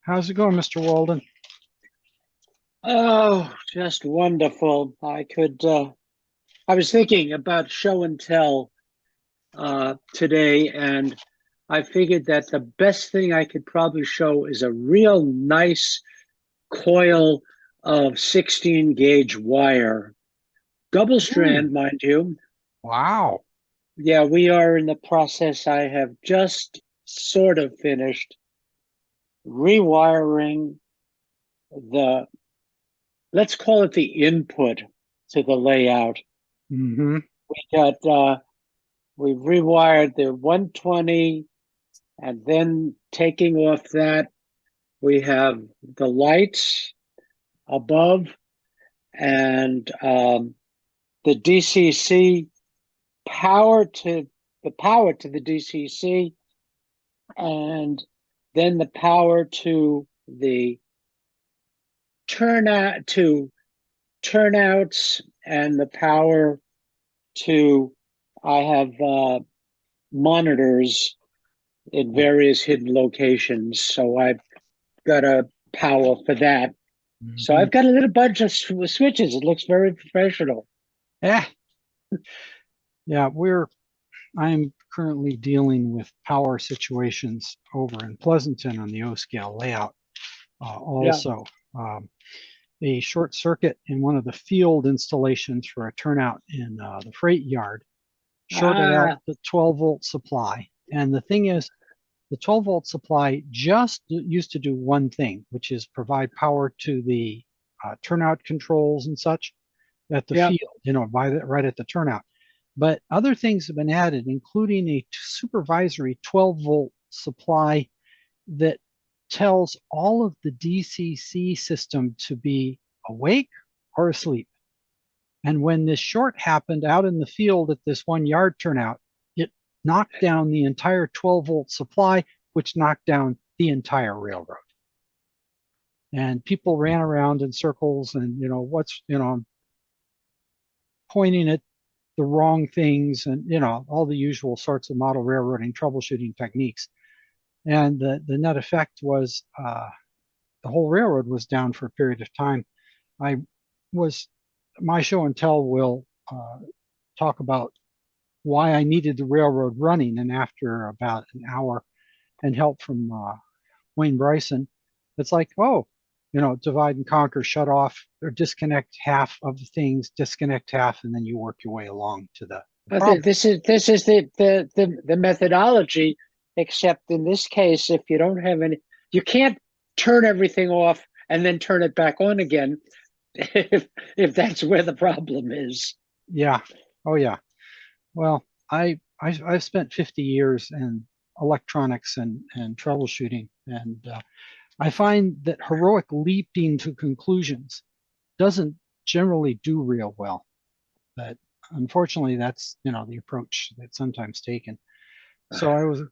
How's it going, Mr. Walden? Oh, just wonderful. I was thinking about show and tell today, and I figured that the best thing I could probably show is a real nice coil of 16 gauge wire, double Ooh, strand, mind you. wow. Yeah, we are in the process. I have just sort of finished rewiring the, let's call it the input to the layout. Mm-hmm. We got we rewired the 120, and then taking off that, we have the lights above and the DCC power to the DCC, and then the power to the turnouts, and the power to I have monitors in various hidden locations. So I've got a power for that. So Mm-hmm. I've got a little bunch of switches. It looks very professional. Yeah, yeah, I'm currently dealing with power situations over in Pleasanton on the O-scale layout. Yeah. Also, um, a short circuit in one of the field installations for a turnout in the freight yard shorted out Ah, the 12-volt supply. And the thing is, the 12-volt supply just used to do one thing, which is provide power to the turnout controls and such at the yeah. field, right at the turnout. But other things have been added, including a supervisory 12-volt supply that tells all of the DCC system to be awake or asleep. And when this short happened out in the field at this 1 yard turnout, it knocked down the entire 12-volt supply, which knocked down the entire railroad. And people ran around in circles and, pointing at the wrong things and, all the usual sorts of model railroading troubleshooting techniques. And the net effect was the whole railroad was down for a period of time. I was, my show and tell will talk about why I needed the railroad running. And after about an hour and help from Wayne Bryson, it's like, oh, divide and conquer, shut off or disconnect half of the things, disconnect half, and then you work your way along to the I think problem. this is the methodology, except in this case, if you don't have any, you can't turn everything off and then turn it back on again if that's where the problem is. Yeah. Oh, yeah. Well, I've spent 50 years in electronics and troubleshooting, and I find that heroic leaping to conclusions doesn't generally do real well. But unfortunately, that's the approach that's sometimes taken. So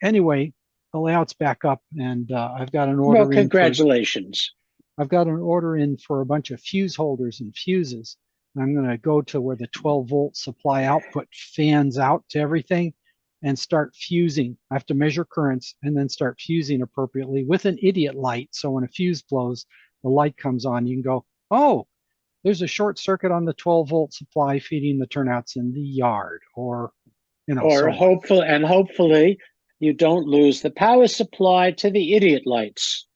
anyway, the layout's back up, and Well, congratulations. I've got an order in for a bunch of fuse holders and fuses. And I'm going to go to where the 12-volt supply output fans out to everything and start fusing. I have to measure currents and then start fusing appropriately with an idiot light. So when a fuse blows, the light comes on. You can go, oh, there's a short circuit on the 12-volt supply feeding the turnouts in the yard, or Or so on. hopefully you don't lose the power supply to the idiot lights.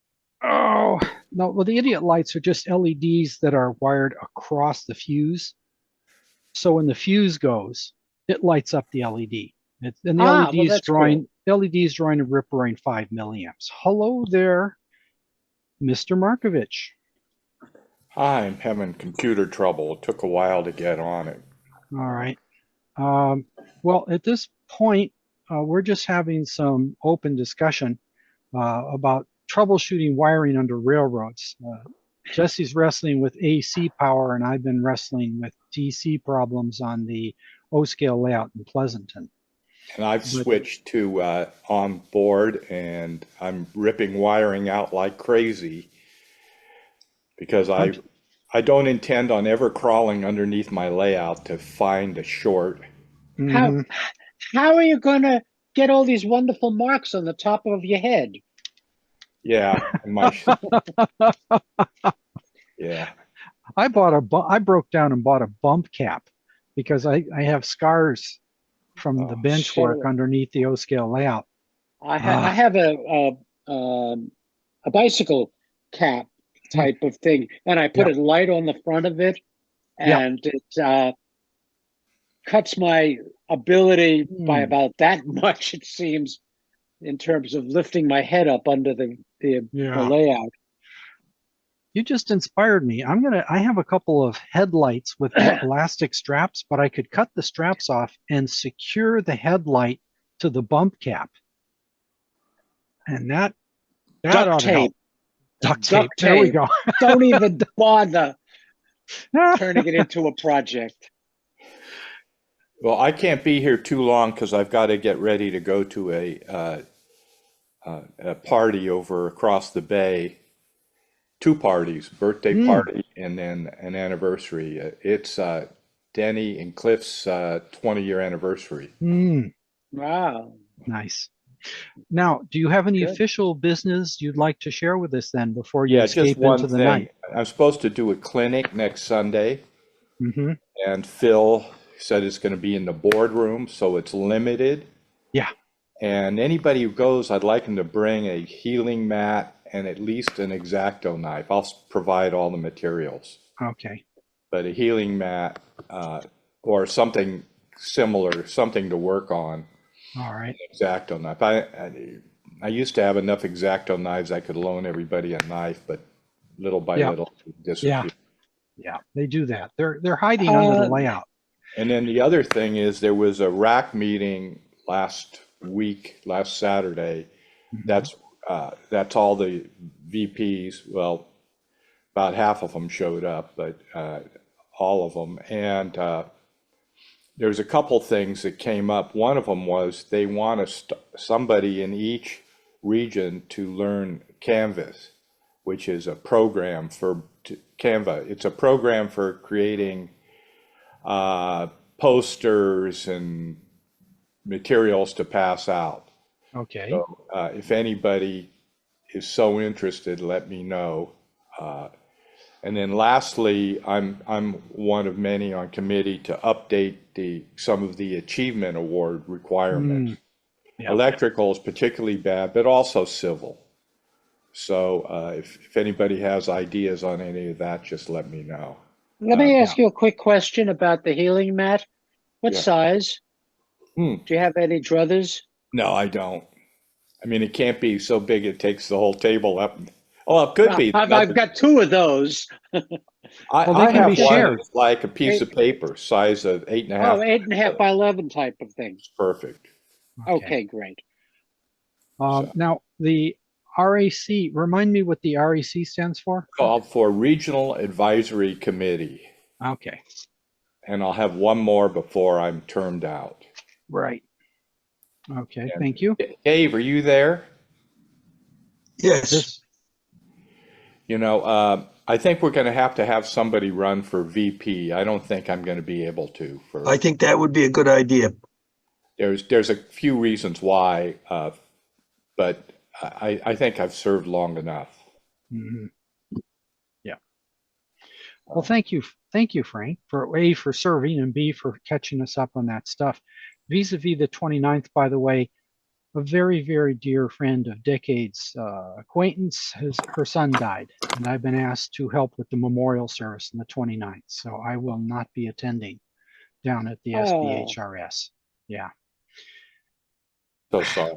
Oh, no, well, the idiot lights are just LEDs that are wired across the fuse. So when the fuse goes, it lights up the LED. And the Ah, well, LED's that's cool. drawing a rip roaring 5 milliamps. Hello there, Mr. Markovich. I'm having computer trouble. It took a while to get on it. All right. Um, well, at this point, we're just having some open discussion about troubleshooting wiring under railroads. Jesse's wrestling with AC power, and I've been wrestling with DC problems on the O-scale layout in Pleasanton. And I've But switched to on board, and I'm ripping wiring out like crazy because I'm, I don't intend on ever crawling underneath my layout to find a short. How mhm. how are you going to get all these wonderful marks on the top of your head? Yeah, yeah. I broke down and bought a bump cap because I have scars from the Oh, bench work Sure. underneath the O scale layout. I Ah, have a bicycle cap hmm, type of thing, and I put yep, it light on the front of it, yep. and it cuts my ability by Hmm, about that much, it seems, in terms of lifting my head up under the yeah. layout. You just inspired me. I have a couple of headlights with elastic straps, but I could cut the straps off and secure the headlight to the bump cap. And that Duct ought to help. tape, Duct tape. duct There we tape. go. Don't even bother turning it into a project. well, I can't be here too long because I've got to get ready to go to a party over across the bay. Two parties, birthday Hmm. party and then an anniversary. It's Denny and Cliff's 20-year anniversary. Hmm. Wow, Nice. Now, do you have any good. official business you'd like to share with us then before you Yeah, just escape one into the thing. night? I'm supposed to do a clinic next Sunday, Mm-hmm. and Phil said it's going to be in the boardroom, so it's limited. Yeah. And anybody who goes, I'd like them to bring a healing mat and at least an X-Acto knife. I'll provide all the materials, Okay. but a healing mat or something similar, something to work on. All right. X-Acto knife. I used to have enough X-Acto knives I could loan everybody a knife, but little by Yeah. little it Yeah. disappeared. Yeah. They do that. They're hiding under the Uh, layout. And then the other thing is there was a RAC meeting last week, last Saturday. Mhm. That's all the VPs. Well, about half of them showed up, but all of them. And there's a couple things that came up. One of them was they want somebody in each region to learn Canvas, which is a program for Canva. It's a program for creating posters and materials to pass out. Okay. So if anybody is so interested, let me know. And then lastly, I'm one of many on committee to update some of the achievement award requirements. Mm, yeah. Electrical is particularly bad, but also civil. So if anybody has ideas on any of that, just let me know. Let me Yeah. ask you a quick question about the healing mat. What Yeah. size? Hmm. Do you have any druthers? No, I don't. I mean, it can't be so big it takes the whole table up. Oh, it could be. I've got two of those. Well, they I can be have one shared. that's like a piece of paper, size of 8.5. Oh, 8.5 by 11 type of thing. Perfect. Okay. Okay, great. So Now, the RAC, remind me what the RAC stands for? called for Regional Advisory Committee, Okay. and I'll have one more before I'm termed out. Right. Okay. And Thank you. Dave, are you there? Yes, This, You know, I think we're going to have somebody run for VP. I don't think I'm going to be able to. I think that would be a good idea. There's a few reasons why, but I think I've served long enough. mhm. Yeah. Well, thank you. Thank you, Frank, for A, for serving, and B, for catching us up on that stuff. Vis-a-vis the 29th, by the way, a very, very dear friend of decades, acquaintance, her son died, and I've been asked to help with the memorial service on the 29th. So I will not be attending down at the Oh, SBHRS. Yeah. So sorry.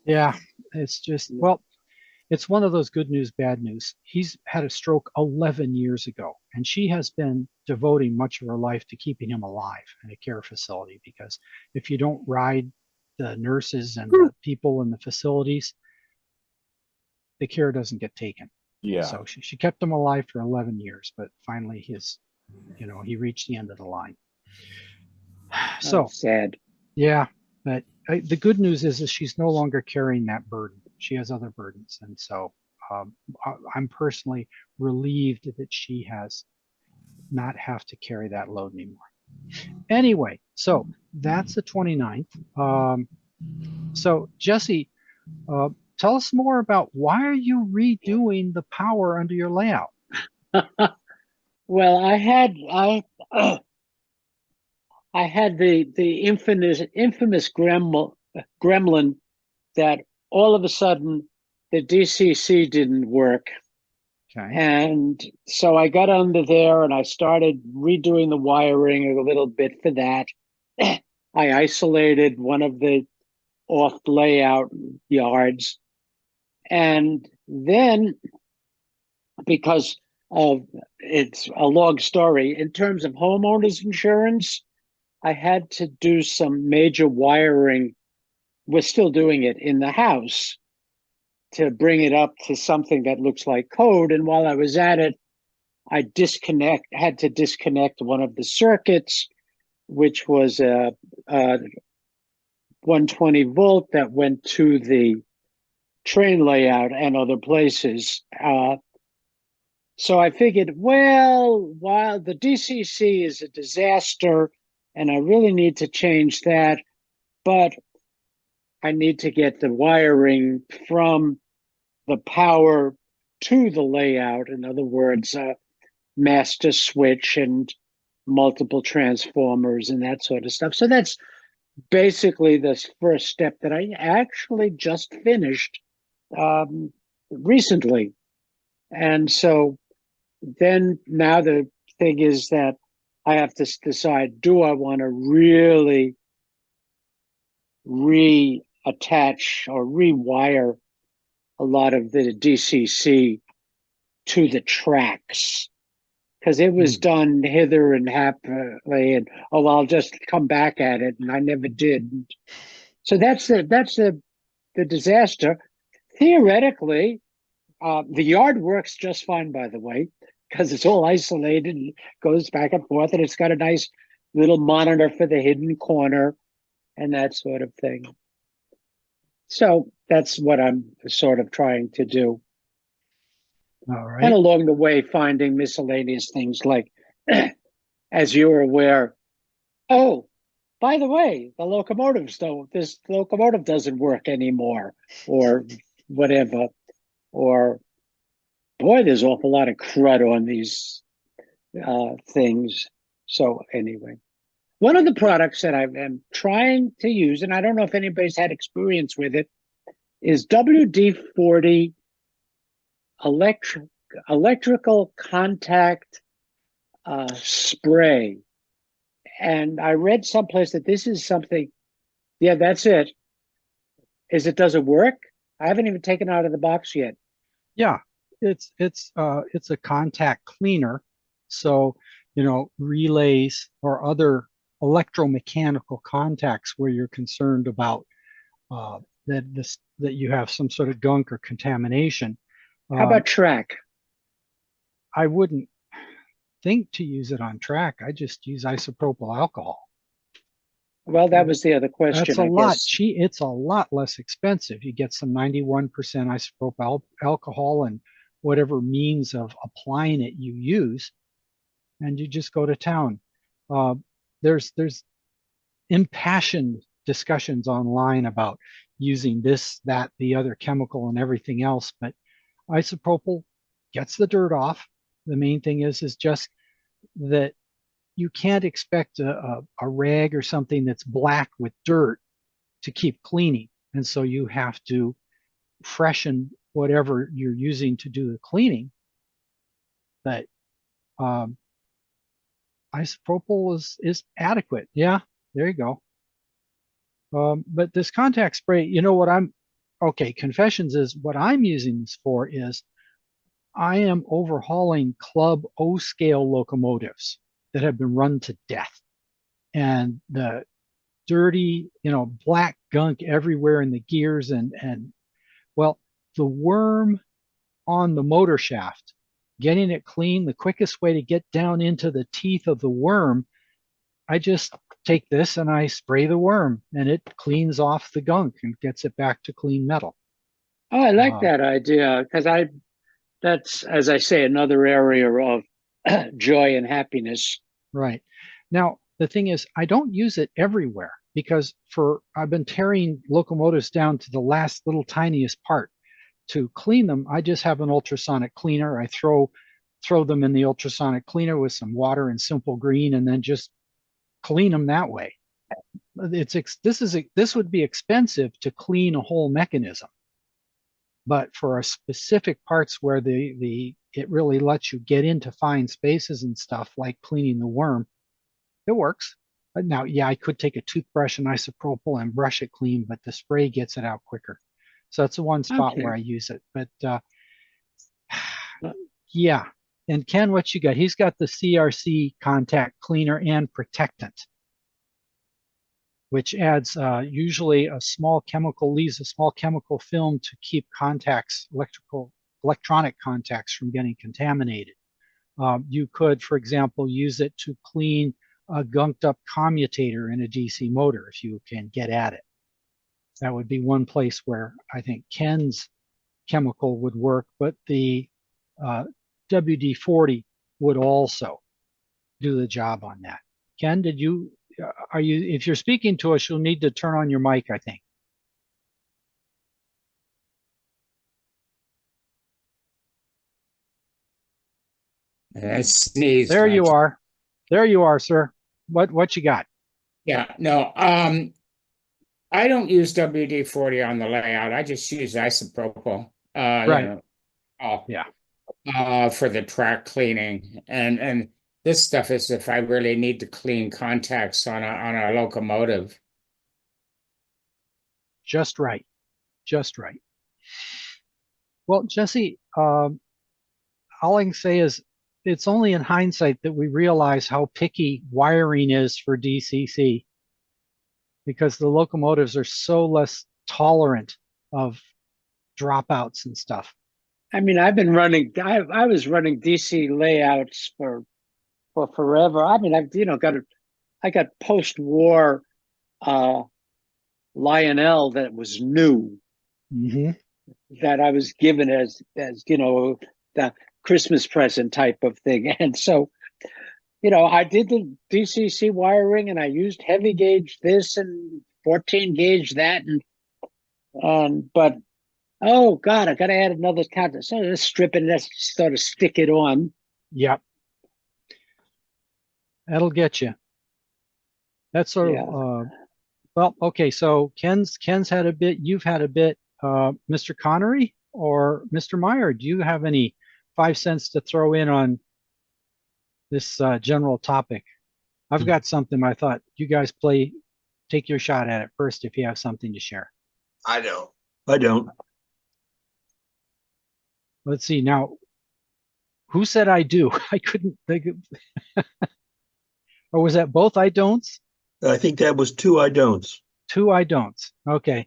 Yeah. It's just, well, it's one of those good news, bad news. He's had a stroke 11 years ago, and she has been devoting much of her life to keeping him alive in a care facility because if you don't ride the nurses and the people in the facilities, the care doesn't get taken. Yeah. So she kept him alive for 11 years, but finally he reached the end of the line. So, sad. yeah, but the good news is she's no longer carrying that burden. She has other burdens. And so I'm personally relieved that she has not have to carry that load anymore. Anyway, so that's the 29th. So Jesse, tell us more about why are you redoing the power under your layout? Well, I had the infamous gremlin that all of a sudden the DCC didn't work. Okay. And so I got under there and I started redoing the wiring a little bit for that. I isolated one of the off layout yards. And then, because of it's a long story, in terms of homeowners insurance, I had to do some major wiring. We're still doing it in the house to bring it up to something that looks like code. And while I was at it, I had to disconnect one of the circuits, which was a 120 volt that went to the train layout and other places. So I figured, well, while the DCC is a disaster and I really need to change that, but I need to get the wiring from the power to the layout. In other words, master switch and multiple transformers and that sort of stuff. So that's basically the first step that I actually just finished recently. And so then now the thing is that I have to decide, do I want to really reattach or rewire a lot of the DCC to the tracks? Because it was done hither and happily, and I'll just come back at it, and I never did. So that's the disaster. Theoretically, the yard works just fine, by the way, because it's all isolated and goes back and forth, and it's got a nice little monitor for the hidden corner and that sort of thing. So that's what I'm sort of trying to do. All right. And along the way, finding miscellaneous things like, as you're aware, oh, by the way, this locomotive doesn't work anymore, or whatever. Or, boy, there's an awful lot of crud on these things. So anyway, one of the products that I am trying to use, and I don't know if anybody's had experience with it, is WD-40 electrical contact spray. And I read someplace that this is something, yeah, that's it. Does it work? I haven't even taken it out of the box yet. Yeah, it's a contact cleaner. So, relays or other electromechanical contacts where you're concerned about that you have some sort of gunk or contamination. How about track? I wouldn't think to use it on track. I just use isopropyl alcohol. Well, that was the other question. That's a lot. It's a lot less expensive. You get some 91% isopropyl alcohol and whatever means of applying it you use, and you just go to town. There's impassioned discussions online about using this, that, the other chemical and everything else, but isopropyl gets the dirt off. The main thing is just that you can't expect a rag or something that's black with dirt to keep cleaning. And so you have to freshen whatever you're using to do the cleaning. But isopropyl is adequate. Yeah, there you go. But this contact spray, confessions is what I'm using this for is I am overhauling Club O scale locomotives that have been run to death. And the dirty, black gunk everywhere in the gears and well, the worm on the motor shaft, getting it clean, the quickest way to get down into the teeth of the worm, I just take this and I spray the worm and it cleans off the gunk and gets it back to clean metal. Oh, I like that idea because that's, as I say, another area of joy and happiness. Right. Now, the thing is, I don't use it everywhere. because I've been tearing locomotives down to the last little tiniest part. To clean them, I just have an ultrasonic cleaner. I throw them in the ultrasonic cleaner with some water and simple green, and then just clean them that way. This would be expensive to clean a whole mechanism, but for a specific parts where it really lets you get into fine spaces and stuff, like cleaning the worm, it works. Now, yeah, I could take a toothbrush and isopropyl and brush it clean, but the spray gets it out quicker. So that's the one spot where I use it. But yeah. And Ken, what you got? He's got the CRC contact cleaner and protectant, which adds usually leaves a small chemical film to keep electronic contacts from getting contaminated. You could, for example, use it to clean a gunked up commutator in a DC motor if you can get at it. That would be one place where I think Ken's chemical would work, but the WD-40 would also do the job on that. Ken, if you're speaking to us, you'll need to turn on your mic, I think. I sneezed. There you are. There you are, sir. What you got? Yeah, no, I don't use WD-40 on the layout. I just use isopropyl. Right. For the track cleaning, and this stuff is if I really need to clean contacts on a locomotive. Just right. Just right. Well, Jesse, all I can say is it's only in hindsight that we realize how picky wiring is for DCC, because the locomotives are so less tolerant of dropouts and stuff. I mean, I was running DC layouts for forever. I mean, I got post-war Lionel that was new, that I was given as the Christmas present type of thing. And so, I did the DCC wiring, and I used heavy gauge this and 14 gauge that, but oh God, I got to add another contact. So let's strip it and let's sort of stick it on. Yep. That'll get you. That's sort of, well, okay. So Ken's had a bit, you've had a bit. Mr. Connery or Mr. Meyer, do you have any 5 cents to throw in on this general topic? I've got something. I thought you guys take your shot at it first if you have something to share. I don't. Let's see now. Who said I do? I couldn't think of. Or was that both I don'ts? I think that was 2 I don'ts. 2 I don'ts. Okay.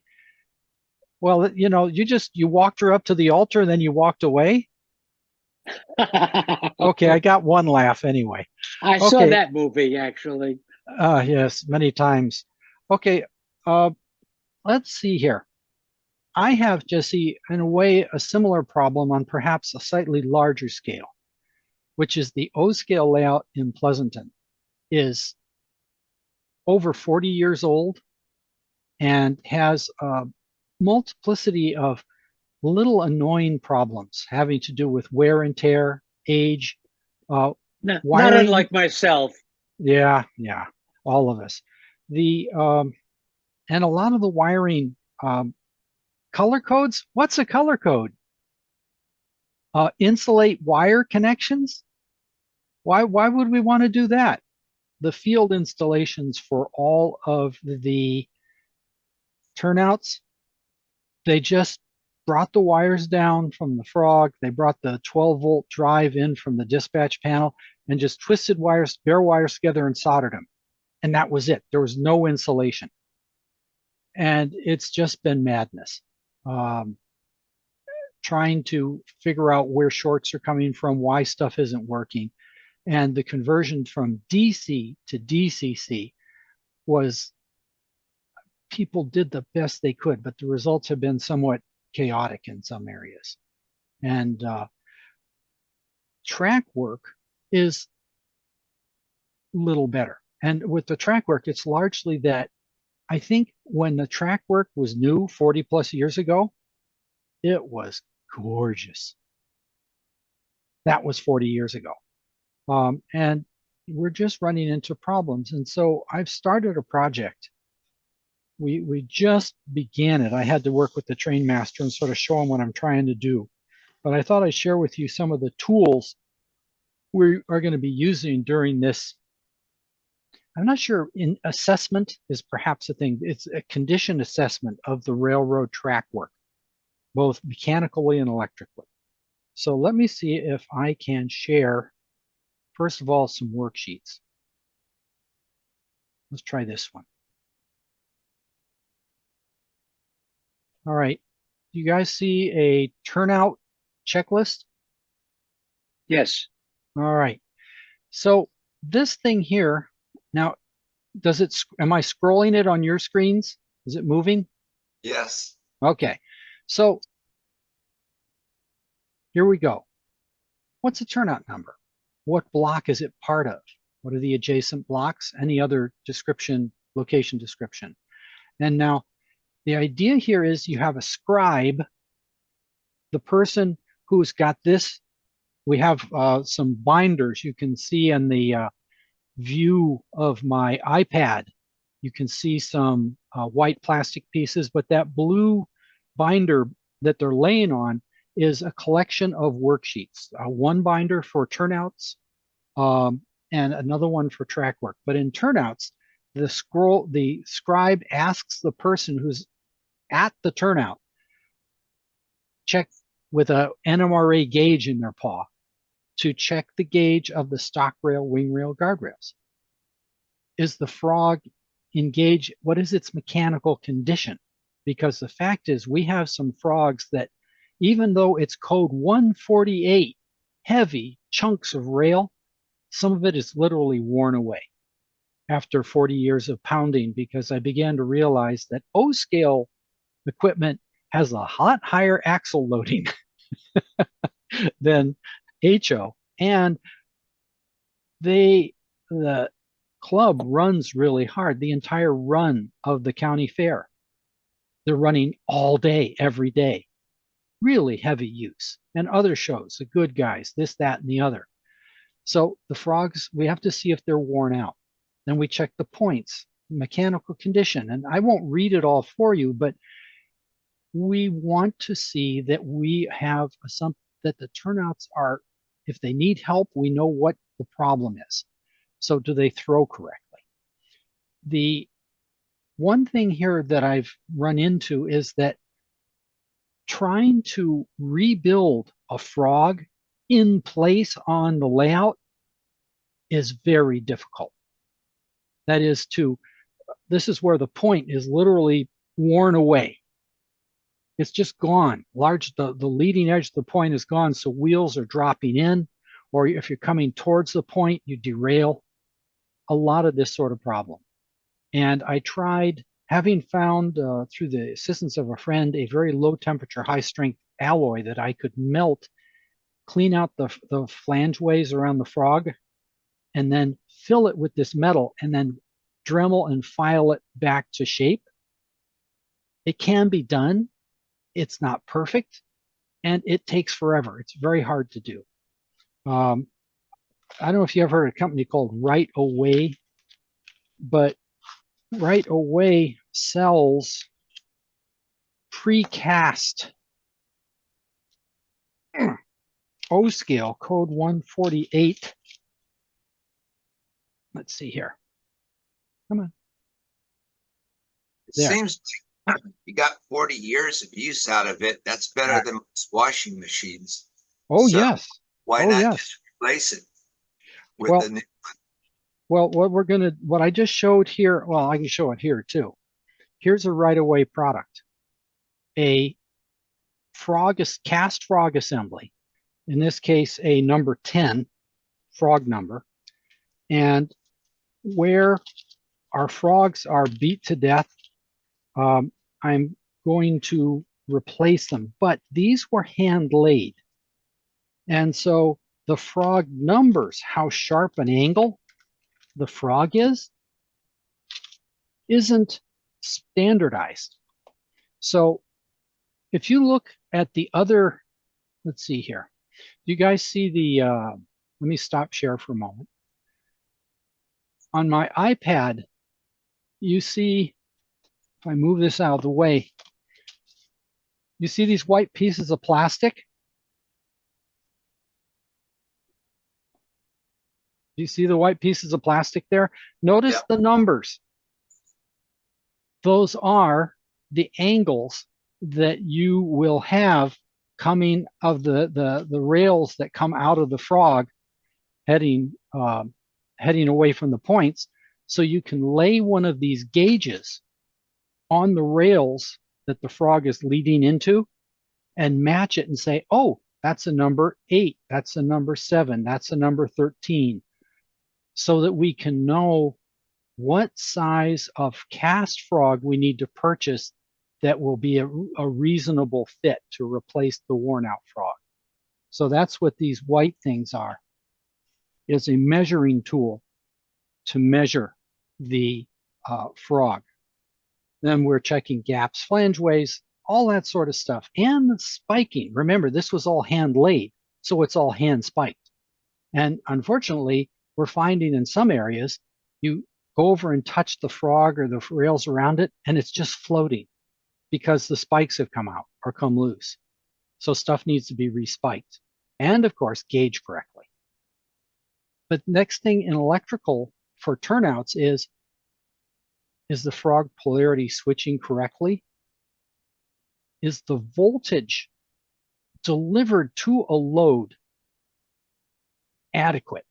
Well, you walked her up to the altar and then you walked away. Okay, I got one laugh anyway. I saw that movie actually. Yes, many times. Okay, let's see here. I have, Jesse, in a way, a similar problem on perhaps a slightly larger scale, which is the O-scale layout in Pleasanton is over 40 years old and has a multiplicity of little annoying problems having to do with wear and tear, age, Not wiring. unlike myself. Yeah, all of us. And a lot of the wiring, color codes. What's a color code? Insulate wire connections. Why would we want to do that? The field installations for all of the turnouts, they just brought the wires down from the frog. They brought the 12-volt drive in from the dispatch panel and just twisted wires, bare wires together and soldered them. And that was it. There was no insulation. And it's just been madness. Trying to figure out where shorts are coming from, why stuff isn't working. And the conversion from DC to DCC was, people did the best they could, but the results have been somewhat chaotic in some areas. And track work is a little better. And with the track work, it's largely that I think when the track work was new 40 plus years ago, it was gorgeous. That was 40 years ago. And we're just running into problems. And so I've started a project. We just began it. I had to work with the train master and sort of show him what I'm trying to do. But I thought I'd share with you some of the tools we are going to be using during this. I'm not sure, in assessment is perhaps a thing. It's a condition assessment of the railroad track work, both mechanically and electrically. So let me see if I can share, first of all, some worksheets. Let's try this one. All right. Do you guys see a turnout checklist? Yes. All right. So this thing here, now, am I scrolling it on your screens? Is it moving? Yes. Okay. So here we go. What's a turnout number? What block is it part of? What are the adjacent blocks? Any other description, location description? And now the idea here is you have a scribe, the person who's got this. We have some binders you can see in the view of my iPad. You can see some white plastic pieces, but that blue binder that they're laying on is a collection of worksheets. One binder for turnouts and another one for track work. But in turnouts, the scribe asks the person who's at the turnout, check with a NMRA gauge in their paw, to check the gauge of the stock rail, wing rail, guardrails. Is the frog engaged? What is its mechanical condition? Because the fact is, we have some frogs that, even though it's code 148, heavy chunks of rail, some of it is literally worn away after 40 years of pounding, because I began to realize that O-scale equipment has a lot higher axle loading than HO, and the club runs really hard. The entire run of the county fair, they're running all day, every day. Really heavy use. And other shows, the good guys, this, that, and the other. So the frogs, we have to see if they're worn out. Then we check the points, mechanical condition. And I won't read it all for you, but we want to see that we have that the turnouts are, if they need help, we know what the problem is. So do they throw correctly? The one thing here that I've run into is that trying to rebuild a frog in place on the layout is very difficult. That is this is where the point is literally worn away. It's just gone. The leading edge of the point is gone, so wheels are dropping in, or if you're coming towards the point, you derail. A lot of this sort of problem. And I tried, having found through the assistance of a friend, a very low temperature, high strength alloy that I could melt, clean out the flangeways around the frog, and then fill it with this metal, and then Dremel and file it back to shape. It can be done. It's not perfect, and it takes forever. It's very hard to do. I don't know if you ever heard of a company called Right Away, but Right Away sells precast O-scale code 148. Let's see here. Come on. It There. seems you got 40 years of use out of it. That's better than most washing machines. Oh, So yes. Why Oh, not yes. just replace it with Well, the new? Well, what I just showed here, well, I can show it here too. Here's a Right Away product. A cast frog assembly. In this case, a number 10 frog number. And where our frogs are beat to death, I'm going to replace them. But these were hand laid. And so the frog numbers, how sharp an angle the frog isn't standardized. So if you look at the other, let's see here. You guys see the, let me stop share for a moment. On my iPad, you see, if I move this out of the way, you see these white pieces of plastic? Do you see the white pieces of plastic there? Notice Yep. the numbers. Those are the angles that you will have coming of the rails that come out of the frog heading away from the points. So you can lay one of these gauges on the rails that the frog is leading into and match it and say, oh, that's a number 8, that's a number 7, that's a number 13, so that we can know what size of cast frog we need to purchase that will be a reasonable fit to replace the worn out frog. So that's what these white things are, is a measuring tool to measure the frog. Then we're checking gaps, flangeways, all that sort of stuff. And the spiking. Remember, this was all hand laid, so it's all hand spiked. And unfortunately, we're finding in some areas, you go over and touch the frog or the rails around it, and it's just floating because the spikes have come out or come loose. So stuff needs to be respiked. And of course, gauge correctly. But next thing in electrical for turnouts is the frog polarity switching correctly? Is the voltage delivered to a load adequate?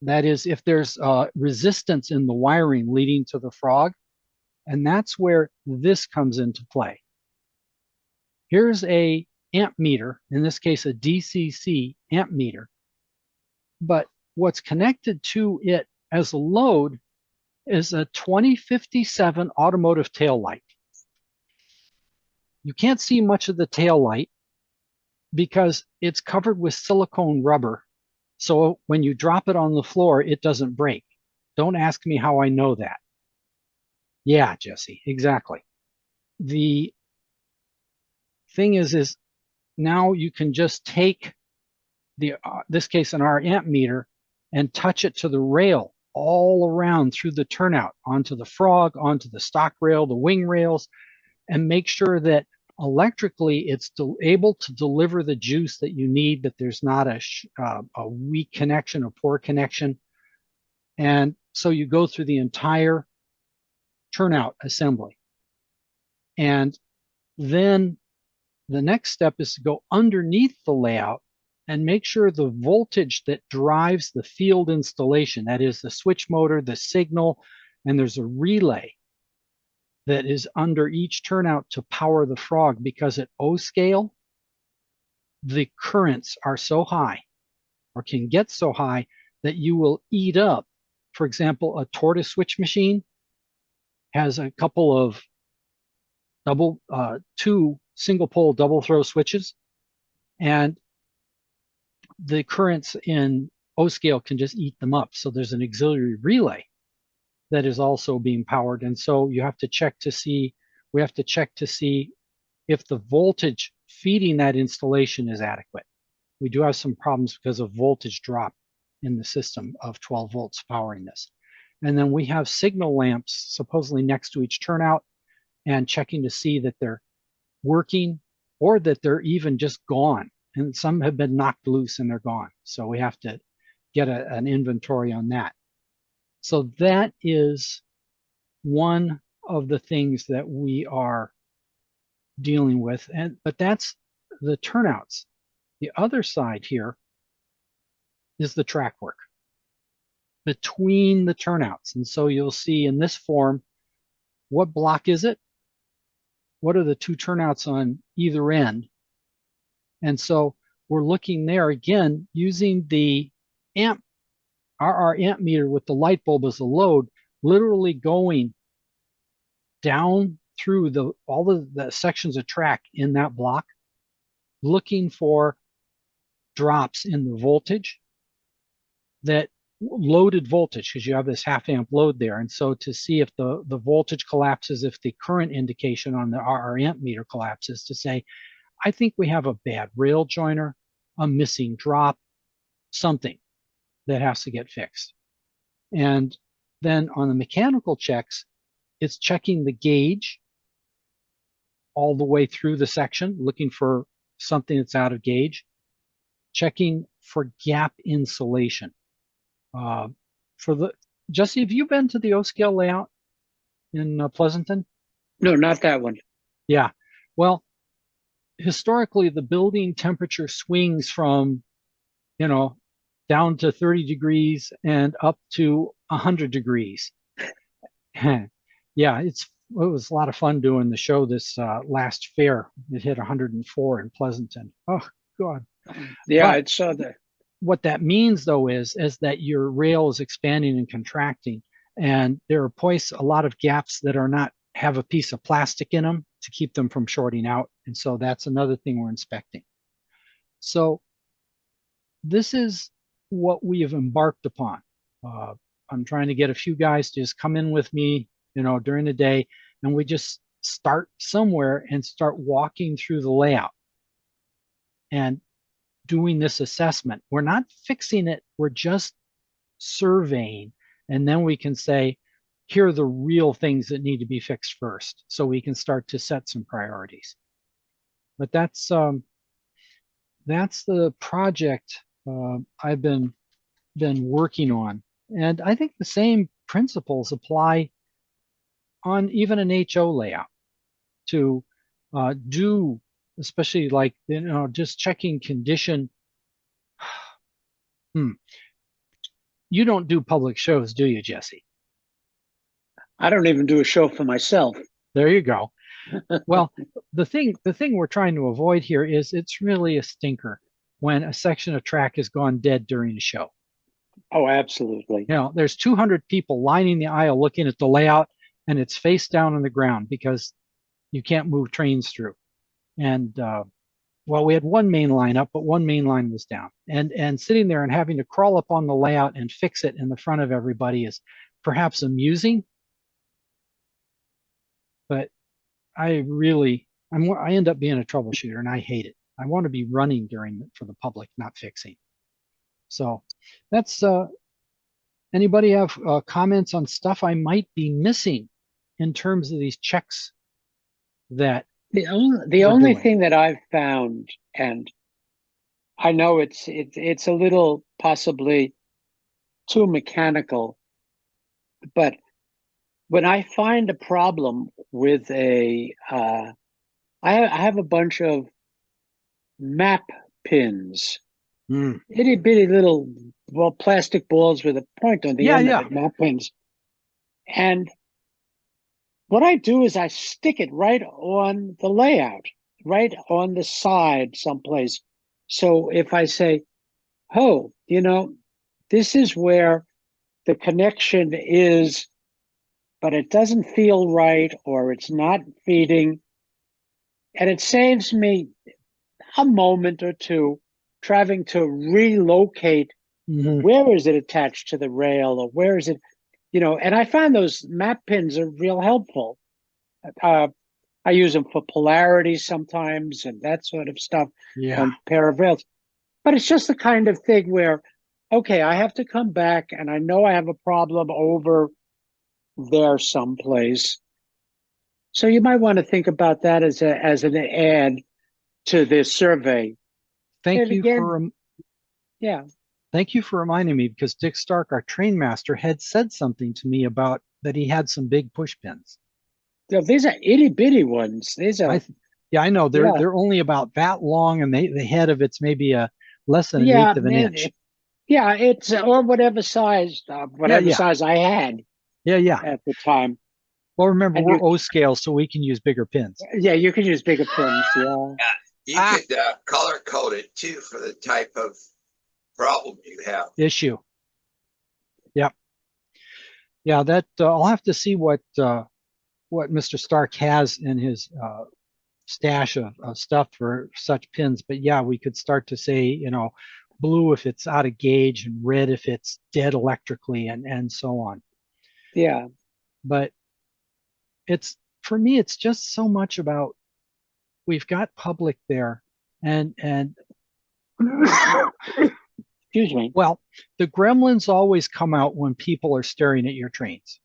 That is, if there's resistance in the wiring leading to the frog, and that's where this comes into play. Here's a amp meter, in this case a DCC amp meter, but what's connected to it as a load is a 2057 automotive tail light. You can't see much of the tail light because it's covered with silicone rubber. So when you drop it on the floor, it doesn't break. Don't ask me how I know that. Yeah, Jesse, exactly. The thing is now you can just take the, this case in our amp meter, and touch it to the rail all around through the turnout, onto the frog, onto the stock rail, the wing rails, and make sure that electrically it's able to deliver the juice that you need, that there's not a weak connection, a poor connection. And so you go through the entire turnout assembly. And then the next step is to go underneath the layout and make sure the voltage that drives the field installation, that is the switch motor, the signal, and there's a relay that is under each turnout to power the frog, because at O scale, the currents are so high, or can get so high, that you will eat up. For example, a tortoise switch machine has a couple of two single pole double throw switches, and the currents in O scale can just eat them up. So there's an auxiliary relay that is also being powered. And so you have to check to see, we have to check to see if the voltage feeding that installation is adequate. We do have some problems because of voltage drop in the system of 12 volts powering this. And then we have signal lamps supposedly next to each turnout, and checking to see that they're working or that they're even just gone. And some have been knocked loose and they're gone. So we have to get an inventory on that. So that is one of the things that we are dealing with. But that's the turnouts. The other side here is the track work between the turnouts. And so you'll see in this form, what block is it? What are the two turnouts on either end? And so we're looking there again using the amp, our amp meter with the light bulb as a load, literally going down through all the sections of track in that block, looking for drops in the voltage that loaded voltage, because you have this half amp load there. And so to see if the voltage collapses, if the current indication on the RR amp meter collapses, to say, I think we have a bad rail joiner, a missing drop, something that has to get fixed. And then on the mechanical checks, it's checking the gauge all the way through the section, looking for something that's out of gauge, checking for gap insulation. Jesse, have you been to the O-scale layout in Pleasanton? No, not that one. Yeah. Well, historically, the building temperature swings from, down to 30 degrees and up to 100 degrees. Yeah, it was a lot of fun doing the show this last fair. It hit 104 in Pleasanton. Oh, God. Yeah, But I saw that. what that means, though, is that your rail is expanding and contracting, and there are a lot of gaps that have a piece of plastic in them to keep them from shorting out. And so that's another thing we're inspecting. So this is what we have embarked upon. I'm trying to get a few guys to just come in with me, during the day, and we just start somewhere and start walking through the layout and doing this assessment. We're not fixing it, we're just surveying, and then we can say, here are the real things that need to be fixed first, so we can start to set some priorities. But that's the project I've been working on, and I think the same principles apply on even an HO layout to do, especially like just checking condition. You don't do public shows, do you, Jesse? I don't even do a show for myself. There you go. Well, the thing we're trying to avoid here is it's really a stinker when a section of track has gone dead during a show. Oh, absolutely. There's 200 people lining the aisle looking at the layout, and it's face down on the ground because you can't move trains through. And we had one main line up, but one main line was down. And sitting there and having to crawl up on the layout and fix it in the front of everybody is perhaps amusing, but I end up being a troubleshooter, and I hate it. I want to be running for the public, not fixing. So that's, anybody have comments on stuff I might be missing in terms of these checks that the only thing that I've found, and I know it's a little possibly too mechanical, but when I find a problem with I have a bunch of map pins, itty bitty little plastic balls with a point on the end of it, map pins, and what I do is I stick it right on the layout, right on the side someplace. So if I say, oh, this is where the connection is, but it doesn't feel right, or it's not feeding, and it saves me a moment or two trying to relocate where is it attached to the rail, or where is it, and I find those map pins are real helpful. I use them for polarity sometimes and that sort of stuff on a pair of rails. But it's just the kind of thing where, okay, I have to come back and I know I have a problem over there someplace. So you might want to think about that as an add to this survey. Thank you for reminding me, because Dick Stark, our train master, had said something to me about that he had some big push pins. These are itty bitty ones. These are. I know they're only about that long, and the head of it's maybe less than an eighth of an inch. Yeah, it's or whatever size, size I had. At the time. Well, remember, we're O-scale, so we can use bigger pins. Yeah, you can use bigger pins. Yeah. You could color code it too for the type of problem you have. Issue. Yep. Yeah, that I'll have to see what Mr. Stark has in his stash of stuff for such pins. But yeah, we could start to say, blue if it's out of gauge and red if it's dead electrically and so on. Yeah. But for me, it's just so much about we've got public there and Excuse me. well, the gremlins always come out when people are staring at your trains.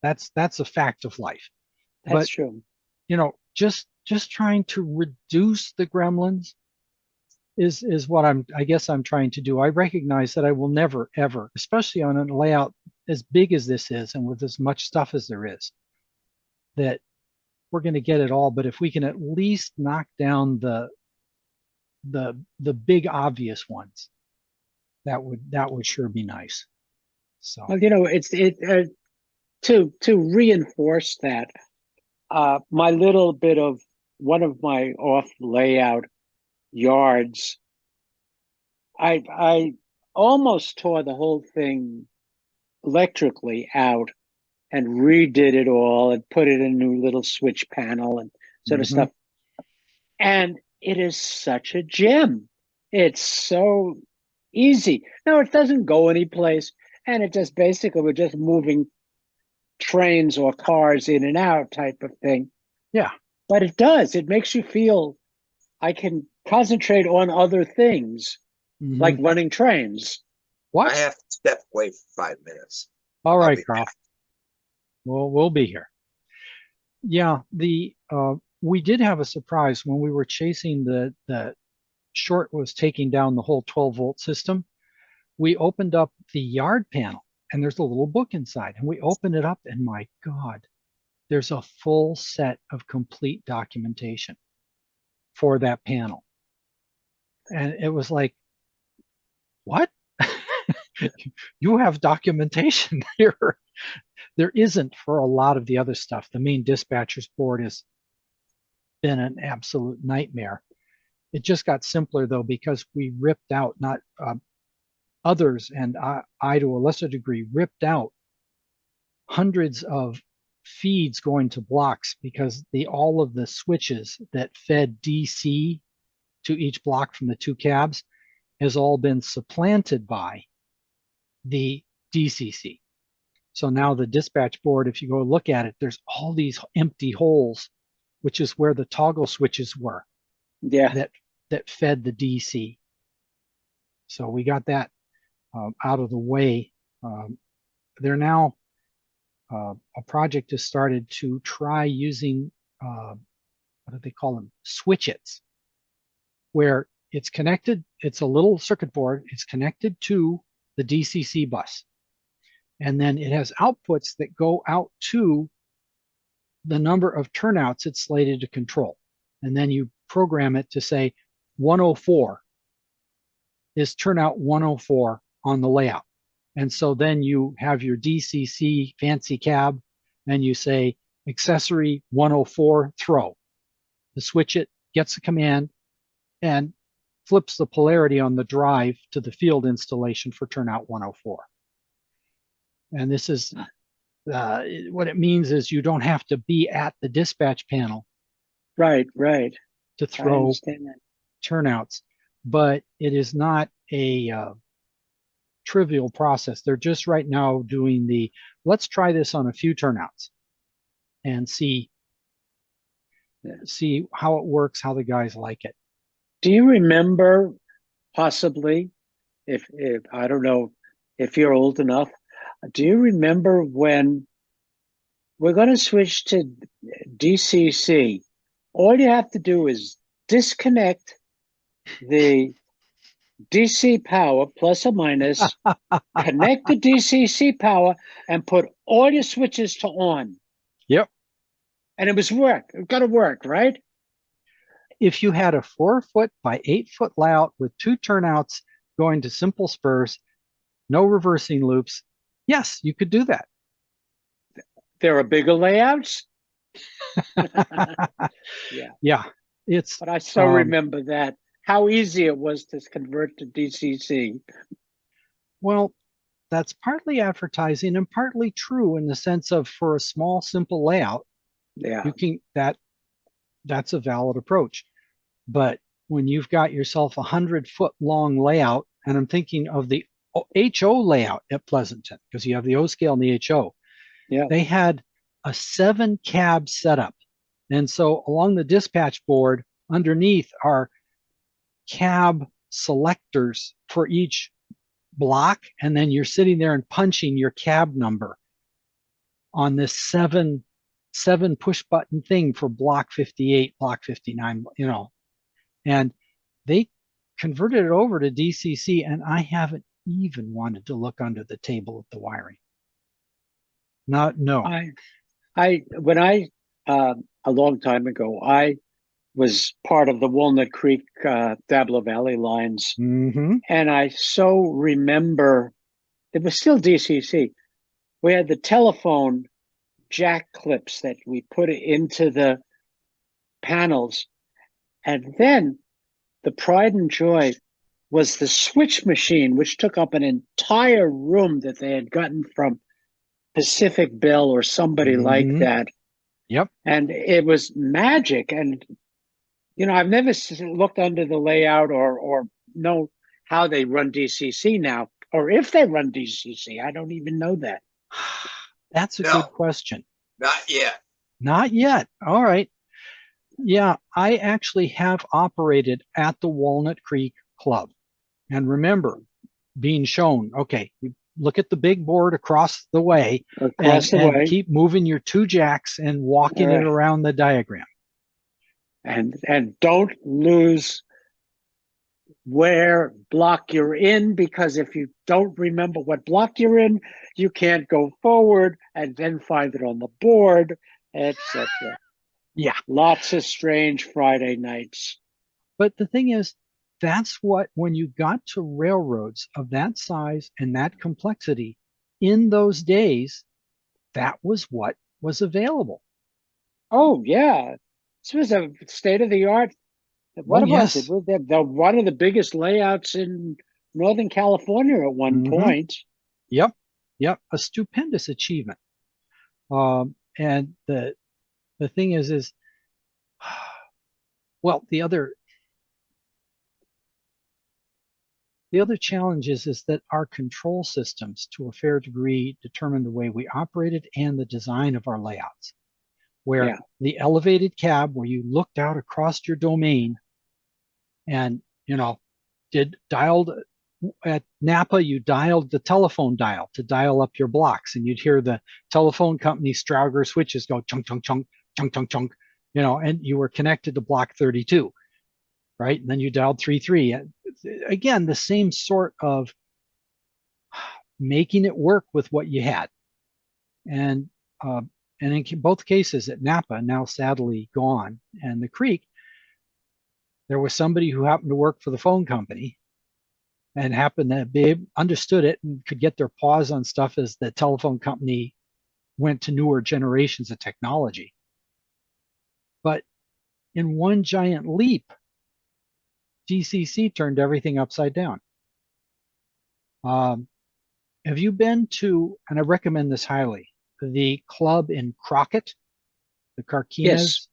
That's a fact of life. That's But true. just trying to reduce the gremlins is what I guess I'm trying to do. I recognize that I will never, ever, especially on a layout as big as this is and with as much stuff as there is, that we're going to get it all. But if we can at least knock down the big obvious ones, that would sure be nice. So Well, to reinforce that, my little bit of one of my off layout yards, I almost tore the whole thing electrically out and redid it all and put it in a new little switch panel and sort of stuff. And it is such a gem. It's so easy. Now it doesn't go anyplace, and it just basically we're just moving trains or cars in and out type of thing. Yeah. But it does. It makes you feel I can concentrate on other things like running trains. What? I have to step away for 5 minutes. All right, be Carl. back. We'll be here. Yeah, we did have a surprise when we were chasing the short was taking down the whole 12-volt system. We opened up the yard panel and there's a little book inside, and we opened it up and my God, there's a full set of complete documentation for that panel. And it was like, what? You have documentation here. There isn't for a lot of the other stuff. The main dispatcher's board has been an absolute nightmare. It just got simpler though, because we ripped out, not others, and I to a lesser degree ripped out hundreds of feeds going to blocks, because all of the switches that fed DC to each block from the two cabs has all been supplanted by the DCC. So now the dispatch board, if you go look at it, there's all these empty holes, which is where the toggle switches were. Yeah. That fed the DC. So we got that out of the way. They're now a project has started to try using what do they call them? Switchets, where it's connected. It's a little circuit board. It's connected to the DCC bus. And then it has outputs that go out to the number of turnouts it's slated to control. And then you program it to say 104 is turnout 104 on the layout. And so then you have your DCC fancy cab and you say accessory 104 throw. The switch it gets a command and flips the polarity on the drive to the field installation for turnout 104. And this is what it means is you don't have to be at the dispatch panel. Right. To I throw understand that. turnouts, but it is not a trivial process. They're just right now doing let's try this on a few turnouts and see how it works, how the guys like it. Do you remember possibly, if I don't know if you're old enough, do you remember when we're going to switch to DCC? All you have to do is disconnect the DC power plus or minus, connect the DCC power, and put all your switches to on. Yep. And it was work. It got to work, right? If you had a 4-foot by 8-foot layout with 2 turnouts going to simple spurs, no reversing loops, yes, you could do that. There are bigger layouts. Yeah. But I still remember that, how easy it was to convert to DCC. Well, that's partly advertising and partly true in the sense of, for a small, simple layout, Yeah. you can that's a valid approach. But when you've got yourself 100-foot long layout and I'm thinking of the HO layout at Pleasanton, because you have the O scale and the HO. Yeah. They had a 7 cab setup. And so along the dispatch board underneath are cab selectors for each block. And then you're sitting there and punching your cab number on this seven push button thing for block 58, block 59, and they converted it over to DCC, and I haven't even wanted to look under the table at the wiring. No. When I a long time ago, I was part of the Walnut Creek Dablo Valley lines, Mm-hmm. and I so remember it was still DCC. We had the telephone jack clips that we put into the panels, and then the pride and joy was the switch machine, which took up an entire room that they had gotten from Pacific Bell or somebody like that. Yep. And it was magic. And, I've never looked under the layout or know how they run DCC now, or if they run DCC. I don't even know that. That's a No. good question. Not yet. Not yet. All right. Yeah, I actually have operated at the Walnut Creek Club. And remember being shown, okay, you look at the big board across the way and keep moving your 2 jacks and walking it around the diagram. And don't lose where block you're in, because if you don't remember what block you're in, you can't go forward and then find it on the board, etc. Yeah. Lots of strange Friday nights. But the thing is, that's what, when you got to railroads of that size and that complexity in those days, that was what was available. Oh, yeah. This was a state of the art. What was it? One of the biggest layouts in Northern California at one point. Yep. A stupendous achievement. And the thing is, well, the other challenge is that our control systems, to a fair degree, determine the way we operated and the design of our layouts. Where the elevated cab, where you looked out across your domain, and dialed at Napa, you dialed the telephone dial to dial up your blocks, and you'd hear the telephone company Strauger switches go chunk chunk chunk chunk chunk chunk, and you were connected to block 32. Right? And then you dialed 33. Again, the same sort of making it work with what you had. And in both cases at Napa, now sadly gone, and the Creek, there was somebody who happened to work for the phone company and happened to be understood it and could get their paws on stuff as the telephone company went to newer generations of technology. But in one giant leap, DCC turned everything upside down. Have you been to, and I recommend this highly, the club in Crockett, the Carquinas? Yes.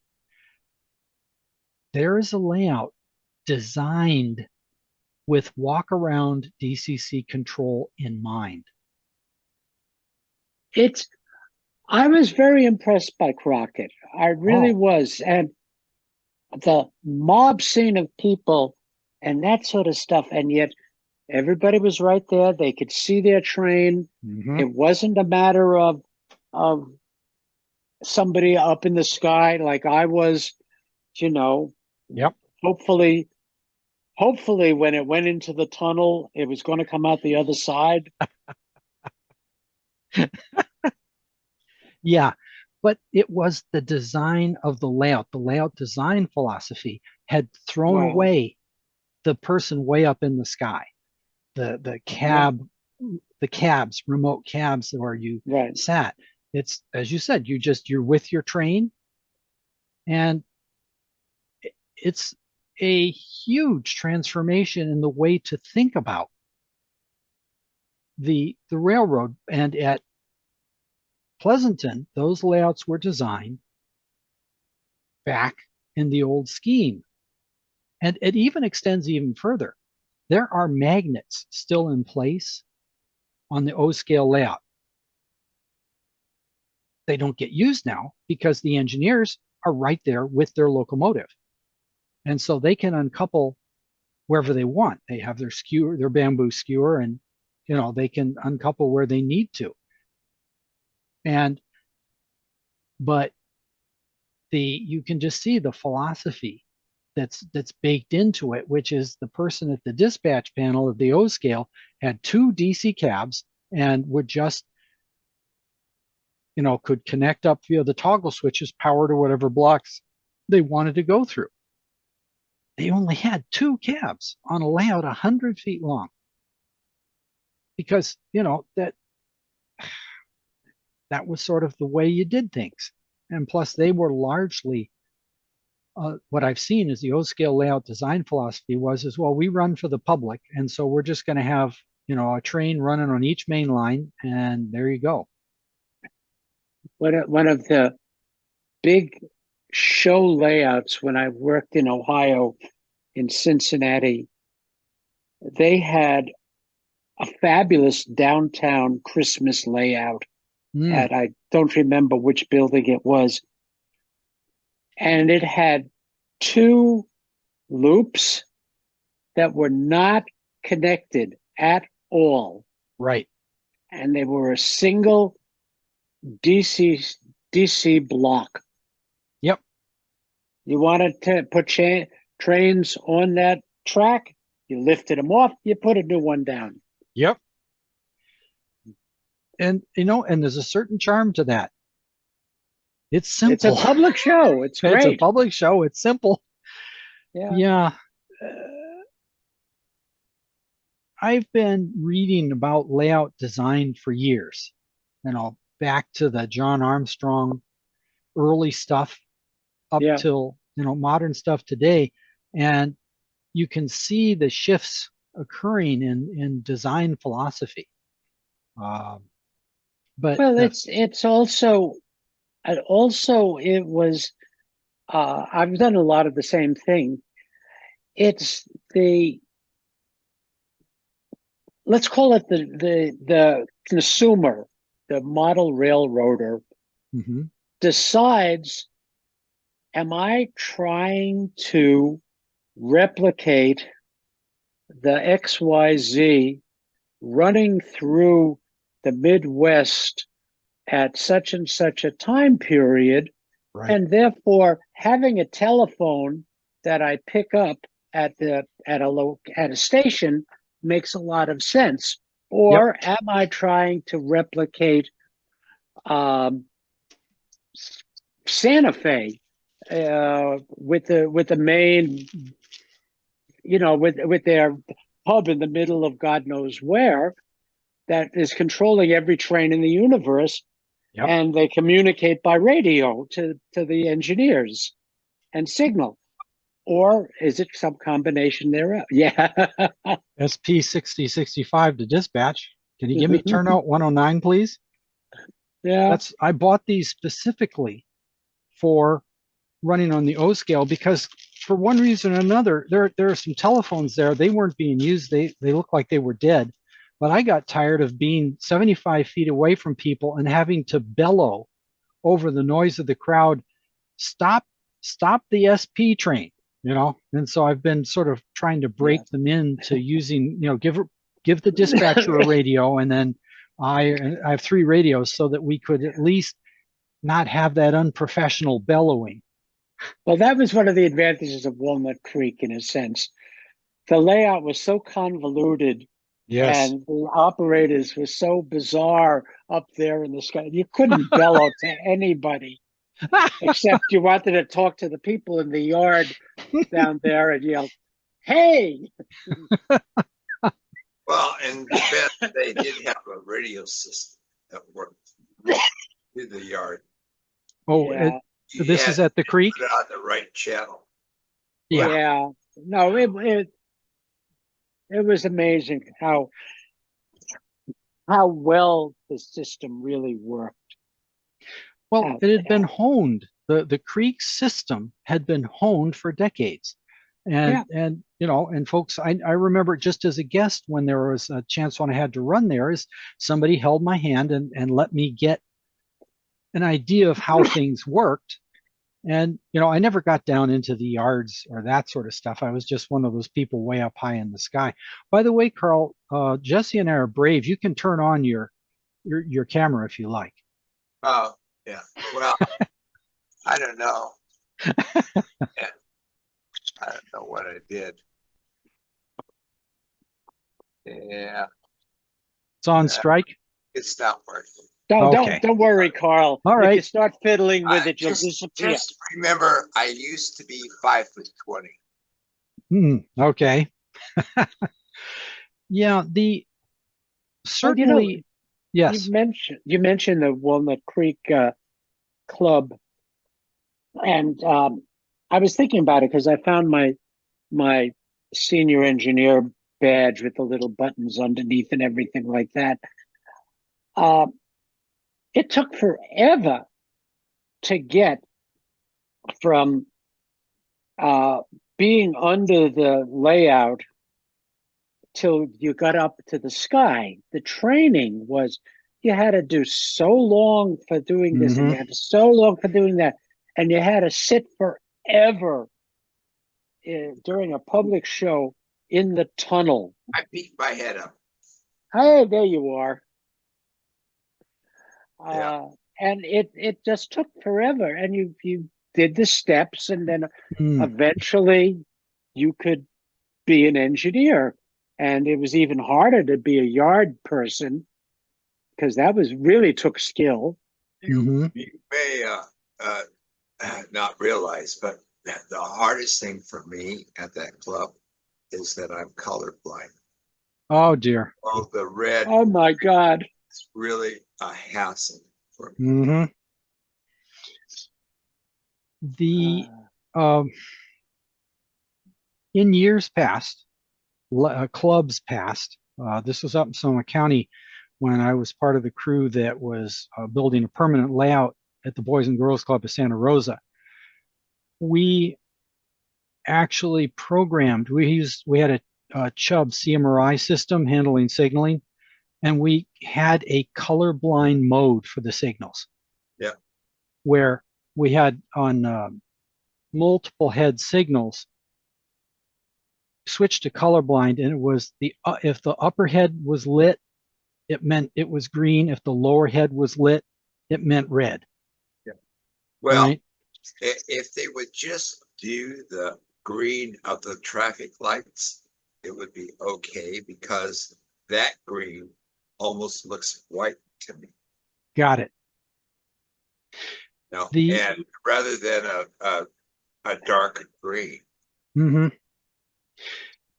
There is a layout designed with walk around DCC control in mind. I was very impressed by Crockett. I really was. And the mob scene of people and that sort of stuff. And yet everybody was right there. They could see their train. It wasn't a matter of somebody up in the sky like I was, Yep. Hopefully when it went into the tunnel, it was going to come out the other side. Yeah, but it was the design of the layout. The layout design philosophy had thrown away the person way up in the sky. The cabs, remote cabs where you sat. It's, as you said, you're with your train, and it's a huge transformation in the way to think about the railroad. And at Pleasanton, those layouts were designed back in the old scheme. And it even extends even further. there are magnets still in place on the O-scale layout. They don't get used now because the engineers are right there with their locomotive. And so they can uncouple wherever they want. They have their skewer, their bamboo skewer, and they can uncouple where they need to. But you can just see the philosophy that's baked into it, which is the person at the dispatch panel of the O scale had 2 DC cabs and would just could connect up via the toggle switches, power to whatever blocks they wanted to go through. They only had 2 cabs on a layout 100 feet long because that was sort of the way you did things. And plus they were largely what I've seen is the O-scale layout design philosophy was well, we run for the public, and so we're just going to have a train running on each main line, and there you go. One of the big show layouts when I worked in Ohio, in Cincinnati, they had a fabulous downtown Christmas layout at, I don't remember which building it was. And it had 2 loops that were not connected at all. Right. And they were a single DC block. Yep. You wanted to put trains on that track, you lifted them off, you put a new one down. Yep. And and there's a certain charm to that. It's simple. It's a public show. It's great. It's a public show. It's simple. Yeah. I've been reading about layout design for years, back to the John Armstrong early stuff up till, modern stuff today. And you can see the shifts occurring in design philosophy. But it's also it was I've done a lot of the same thing. It's let's call it the consumer, the model railroader, decides, am I trying to replicate the XYZ running through the Midwest at such and such a time period, and therefore having a telephone that I pick up at a station makes a lot of sense? Or am I trying to replicate Santa Fe with the main, with their hub in the middle of God knows where, that is controlling every train in the universe, and they communicate by radio to the engineers and signal? Or is it some combination thereof? Yeah. SP 6065 to dispatch. Can you give me turnout 109, please? Yeah. I bought these specifically for running on the O scale because for one reason or another, there are some telephones there. They weren't being used. They looked like they were dead. But I got tired of being 75 feet away from people and having to bellow over the noise of the crowd, stop the SP train, And so I've been sort of trying to break them into using, give the dispatcher a radio, and then I have 3 radios so that we could at least not have that unprofessional bellowing. Well, that was one of the advantages of Walnut Creek, in a sense. The layout was so convoluted. Yes. And the operators were so bizarre up there in the sky. You couldn't bellow to anybody, except you wanted to talk to the people in the yard down there and yell, "Hey!" Well, in the best, they did have a radio system that worked through the yard. Oh, Yeah. This is at the creek? Put it on the right channel. Yeah. No, it was amazing how well the system really worked. Well, it had been honed. The creek system had been honed for decades. And you know, and folks, I remember just as a guest when there was a chance when I had to run there, is somebody held my hand and let me get an idea of how things worked. And you know, I never got down into the yards or that sort of stuff. I was just one of those people way up high in the sky. By the way, Carl, Jesse and I are brave. You can turn on your camera if you like. Oh, yeah. Well, I don't know. Yeah, I don't know what I did. Yeah, It's on strike. it's not working. Okay. Don't worry, Carl. All If you right. start fiddling with it, you'll Just disappear. remember, I used to be 5'20". Okay. Yeah, certainly, yes. You mentioned the Walnut Creek Club, and I was thinking about it because I found my senior engineer badge with the little buttons underneath and everything like that. It took forever to get from being under the layout till you got up to the sky. The training was, you had to do so long for doing this, and you had to so long for doing that, and you had to sit forever during a public show in the tunnel. I peeked my head up. Hey, there you are. Yeah. And it just took forever, and you did the steps, and then eventually you could be an engineer. And it was even harder to be a yard person because that was really took skill. You may not realize, but the hardest thing for me at that club is that I'm colorblind. Oh dear. Oh, the red Oh my God. is really a hassle for me. The in years past, clubs past. This was up in Sonoma County when I was part of the crew that was building a permanent layout at the Boys and Girls Club of Santa Rosa. We actually programmed. We had a Chubb CMRI system handling signaling, and we had a colorblind mode for the signals. Yeah. Where we had on multiple head signals switched to colorblind, and it was if the upper head was lit, it meant it was green. If the lower head was lit, it meant red. Yeah. Well, right? If they would just do the green of the traffic lights, it would be okay, because that green almost looks white to me. Got it. No, and rather than a dark green.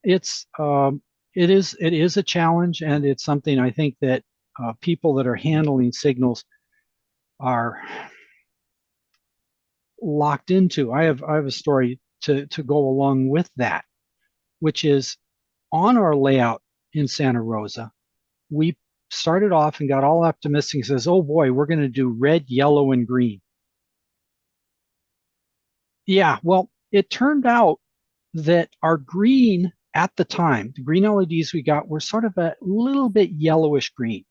It is a challenge, and it's something I think that people that are handling signals are locked into. I have a story to go along with that, which is on our layout in Santa Rosa, we started off and got all optimistic and says, oh boy, we're going to do red, yellow, and green. Yeah, well, it turned out that our green at the time, the green LEDs we got were sort of a little bit yellowish green.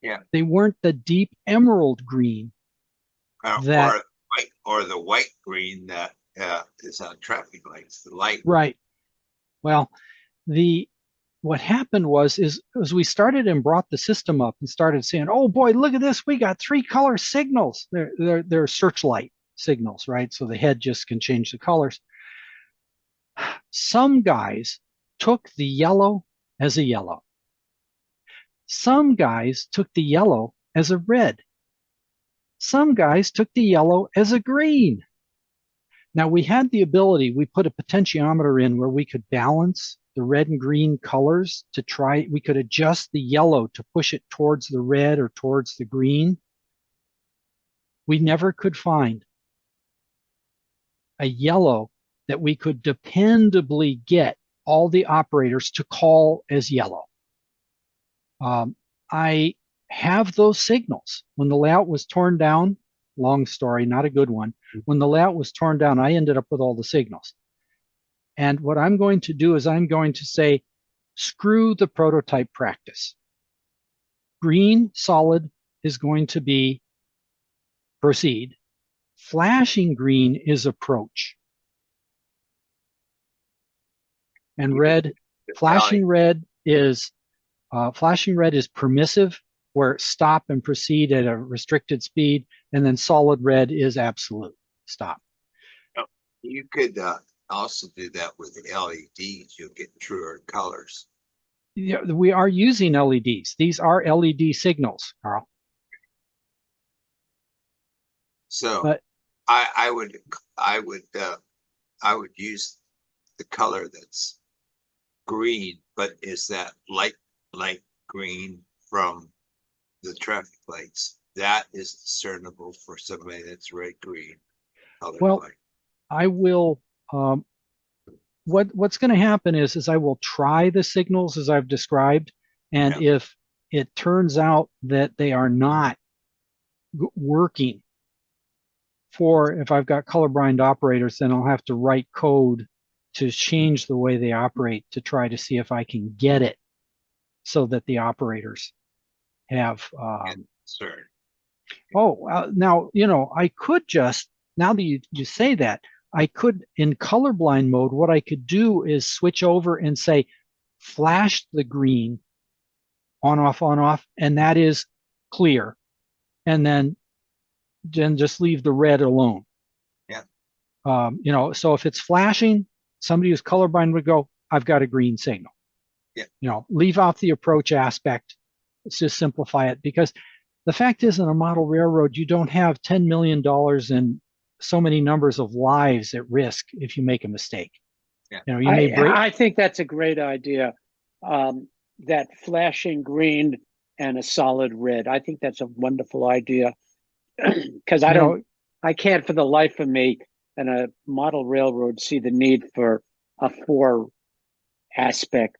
Yeah. They weren't the deep emerald green. Or the white green that is on traffic lights, the light. Right. Well, what happened was we started and brought the system up and started saying, oh boy, look at this, we got 3 color signals. They're searchlight signals, right? So the head just can change the colors. Some guys took the yellow as a yellow. Some guys took the yellow as a red. Some guys took the yellow as a green. Now we had the ability, we put a potentiometer in where we could balance the red and green colors we could adjust the yellow to push it towards the red or towards the green. We never could find a yellow that we could dependably get all the operators to call as yellow. I have those signals. When the layout was torn down, long story, not a good one. When the layout was torn down, I ended up with all the signals. And what I'm going to do is I'm going to say, screw the prototype practice. Green solid is going to be proceed. Flashing green is approach. And red, flashing red is permissive, where stop and proceed at a restricted speed, and then solid red is absolute stop. You could also do that with LEDs. You'll get truer colors. Yeah, we are using LEDs. These are LED signals, Carl. So But I would use the color that's green, but is that light green from the traffic lights? That is discernible for somebody that's red green. well, I will. What's going to happen is I will try the signals as I've described, and if it turns out that they are not working if I've got colorblind operators, then I'll have to write code to change the way they operate to try to see if I can get it so that the operators have. Now, I could just, now that you say that, I could, in colorblind mode, what I could do is switch over and say, flash the green on, off, and that is clear. And then just leave the red alone. Yeah. So if it's flashing, somebody who's colorblind would go, I've got a green signal. Yeah. Leave off the approach aspect. Let's just simplify it, because the fact is, in a model railroad, you don't have $10 million and so many numbers of lives at risk if you make a mistake. Yeah. I think that's a great idea. That flashing green and a solid red. I think that's a wonderful idea. Because I can't for the life of me in a model railroad see the need for a 4 aspect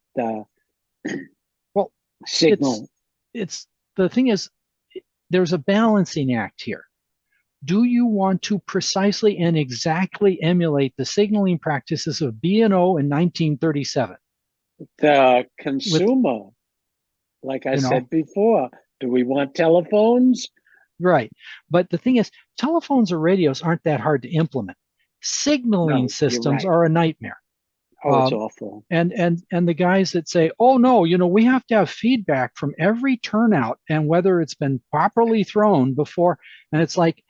signal. It's the thing is, there's a balancing act here. Do you want to precisely and exactly emulate the signaling practices of B&O in 1937? The consumer, like I said before, do we want telephones? Right. But the thing is, telephones or radios aren't that hard to implement. Signaling systems are a nightmare. Oh, it's awful. And the guys that say, oh, no, we have to have feedback from every turnout and whether it's been properly thrown before. And it's like,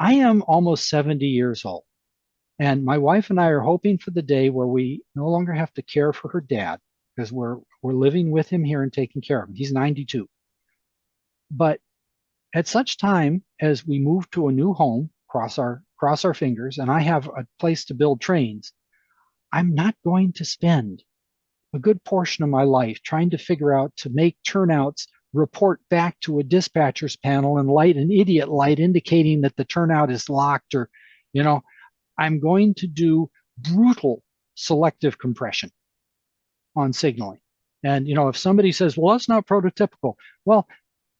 I am almost 70 years old. And my wife and I are hoping for the day where we no longer have to care for her dad, because we're living with him here and taking care of him. He's 92. But at such time as we move to a new home, cross our fingers, and I have a place to build trains, I'm not going to spend a good portion of my life trying to figure out to make turnouts report back to a dispatcher's panel and light an idiot light indicating that the turnout is locked, or, I'm going to do brutal selective compression on signaling. And, if somebody says, well, that's not prototypical. Well,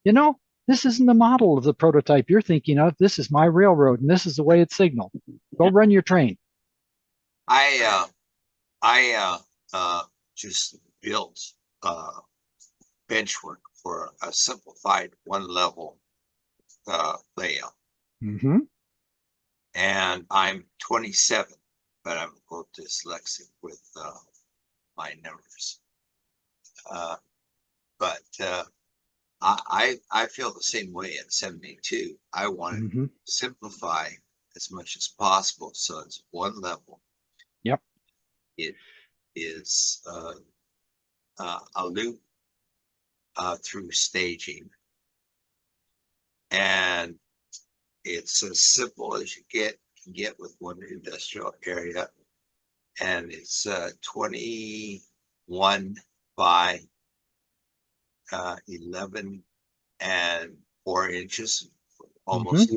this isn't the model of the prototype you're thinking of. This is my railroad, and this is the way it's signaled. Go run your train. I just built benchwork for a simplified one-level layout. Mm-hmm. And I'm 27, but I'm a little dyslexic with my numbers. But I feel the same way at 72. I want to simplify as much as possible, so it's one level. Yep. It is a loop through staging, and it's as simple as you can get with one industrial area, and it's 21 by 11 and 4 inches, almost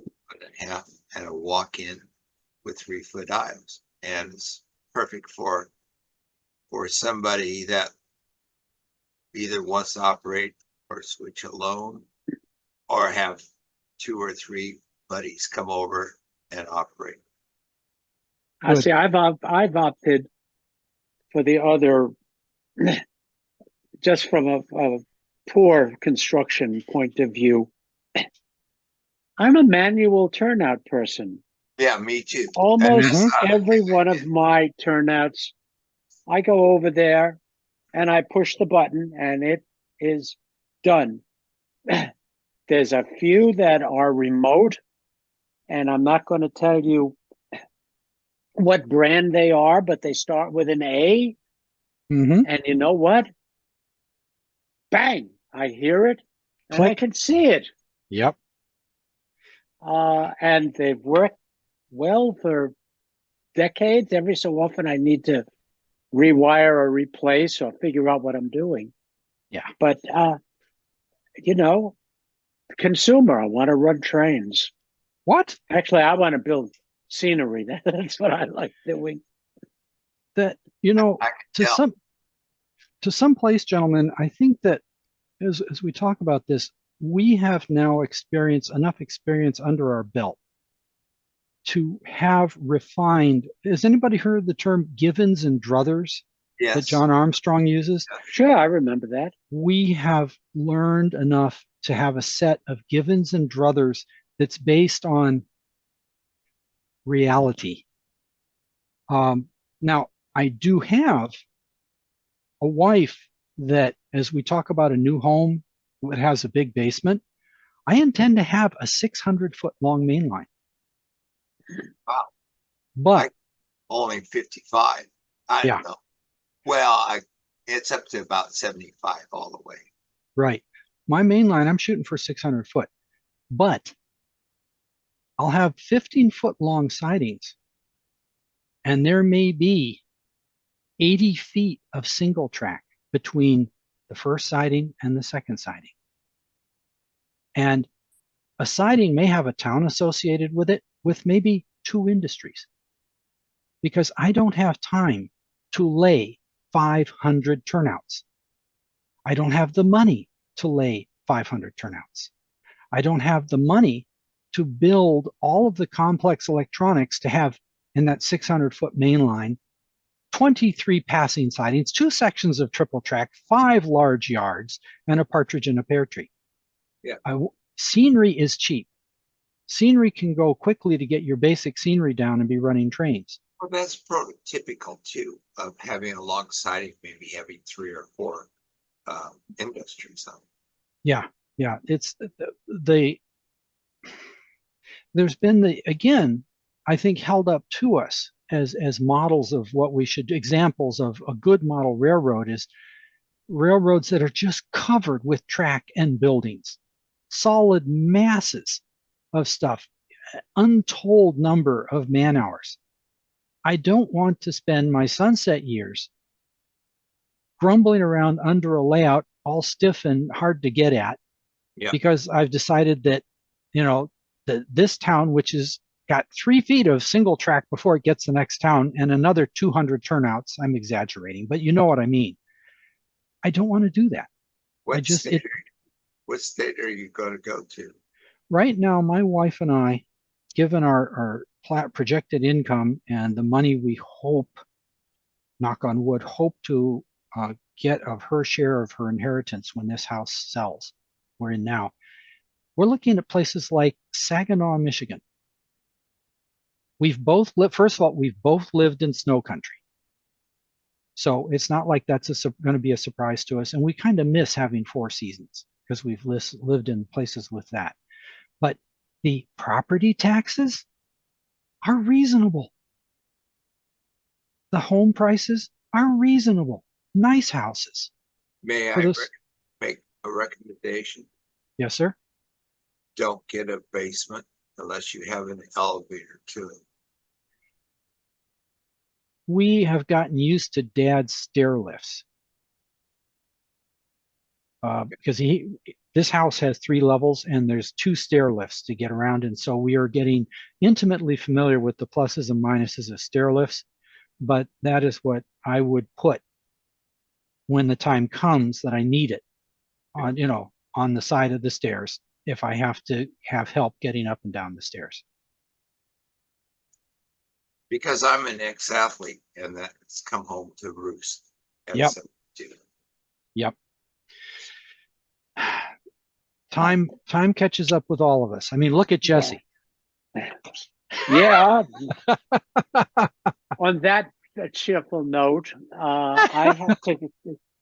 1.5, and a walk-in with 3-foot aisles, and it's perfect for somebody that either wants to operate or switch alone, or have 2 or 3 buddies come over and operate. I see. I've opted for the other, just from a poor construction point of view, I'm a manual turnout person. Yeah, me too. Almost that's- every one of my turnouts, I go over there and I push the button and it is done. There's a few that are remote, and I'm not going to tell you what brand they are, but they start with an A. Mm-hmm. And you know what? Bang! I hear it and I Click. can see it. Yep. And they've worked well for decades. Every so often I need to rewire or replace or figure out what I'm doing. Yeah. But, you know, consumer, I want to run trains. What? Actually, I want to build scenery. That's what I like doing. That, you know, I to can tell. some place, gentlemen, I think that as we talk about this, we have now enough experience under our belt to have refined. Has anybody heard the term Gibbons and druthers that Yes. John Armstrong uses? Sure, I remember that. We have learned enough to have a set of Gibbons and druthers that's based on reality. Now, I do have a wife that, as we talk about a new home that has a big basement, I intend to have a 600-foot long main line. Wow. But Only 55. I Yeah. don't know. Well, it's up to about 75 all the way. right, my main line, I'm shooting for 600 foot, but I'll have 15-foot long sidings, and there may be 80 feet of single track between the first siding and the second siding. And a siding may have a town associated with it, with maybe 2 industries, because I don't have time to lay 500 turnouts. I don't have the money to lay 500 turnouts. I don't have the money to build all of the complex electronics to have in that 600-foot main line 23 passing sidings, 2 sections of triple track, 5 large yards, and a partridge in a pear tree. Yeah. Scenery is cheap. Scenery can go quickly to get your basic scenery down and be running trains. Well, that's prototypical too of having a long siding, maybe having 3 or 4 industries on it. Yeah. It's there's been again, I think, held up to us as models of what we should, examples of a good model railroad is railroads that are just covered with track and buildings, solid masses of stuff, untold number of man hours. I don't want to spend my sunset years grumbling around under a layout all stiff and hard to get at. Yeah. Because I've decided that, this town, which has got 3 feet of single track before it gets the next town and another 200 turnouts. I'm exaggerating, but you know what I mean. I don't want to do that. What state are you going to go to? Right now, my wife and I, given our projected income and the money we hope, knock on wood, hope to get of her share of her inheritance when this house sells, we're in now, we're looking at places like Saginaw, Michigan. We've both lived, first of all, we've both lived in snow country. So it's not like that's going to be a surprise to us. And we kind of miss having 4 seasons because we've lived in places with that. But the property taxes are reasonable. The home prices are reasonable. Nice houses. May For I this- make a recommendation? Yes, sir. Don't get a basement unless you have an elevator to it. We have gotten used to Dad's stair lifts. Because this house has 3 levels and there's 2 stair lifts to get around. And so we are getting intimately familiar with the pluses and minuses of stair lifts. But that is what I would put when the time comes that I need it on the side of the stairs if I have to have help getting up and down the stairs. because I'm an ex-athlete and that's come home to roost. at Yep. 72. Yep. Time catches up with all of us. I mean, look at Jesse. Yeah. On that cheerful note, I have to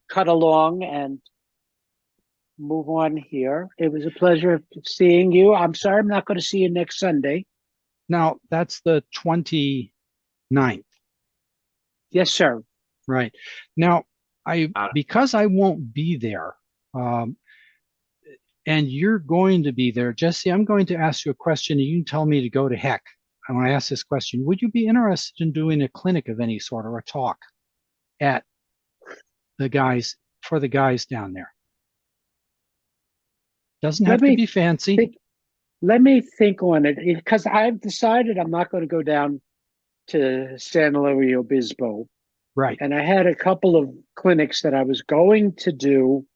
cut along and move on here. It was a pleasure seeing you. I'm sorry I'm not going to see you next Sunday. Now, that's the 29th. Yes, sir. Right. Now, because I won't be there, and you're going to be there, Jesse, I'm going to ask you a question and you can tell me to go to heck. I want to ask this question. Would you be interested in doing a clinic of any sort or a talk at the guys, for the guys down there? Doesn't have to be fancy. Let me think on it, because I've decided I'm not going to go down to San Luis Obispo. Right. And I had a couple of clinics that I was going to do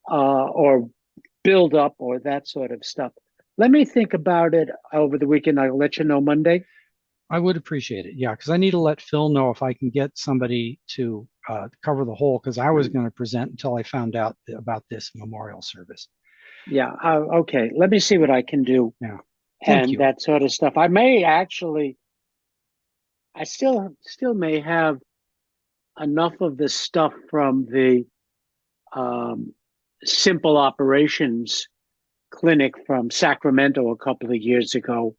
or build up or that sort of stuff. Let me think about it over the weekend. I'll let you know Monday. I would appreciate it. Yeah, because I need to let Phil know if I can get somebody to cover the whole, because I was going to present until I found out about this memorial service. Yeah. Okay. Let me see what I can do. Yeah. Thank you. That sort of stuff. I may actually, I still may have enough of the stuff from the simple operations clinic from Sacramento a couple of years ago.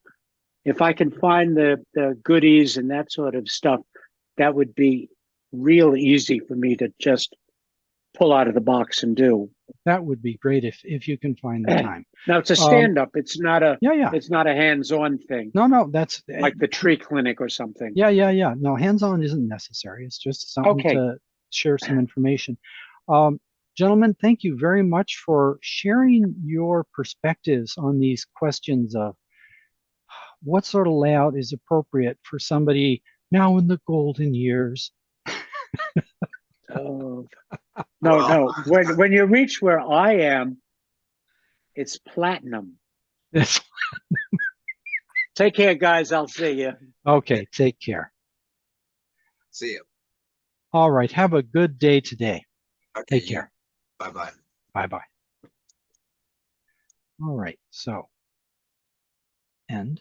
If I can find the goodies and that sort of stuff, that would be real easy for me to just pull out of the box and do. That would be great if you can find the time. Now it's a stand-up. It's not a It's not a hands-on thing. No, that's like the tree clinic or something. Yeah. No, hands-on isn't necessary. It's just something to share some information. Gentlemen, thank you very much for sharing your perspectives on these questions of what sort of layout is appropriate for somebody now in the golden years. No. When you reach where I am, it's platinum. Yes. Take care, guys. I'll see you. Okay, take care. See you. All right, have a good day today. Okay, Take care. Bye-bye. Bye-bye. All right, so end.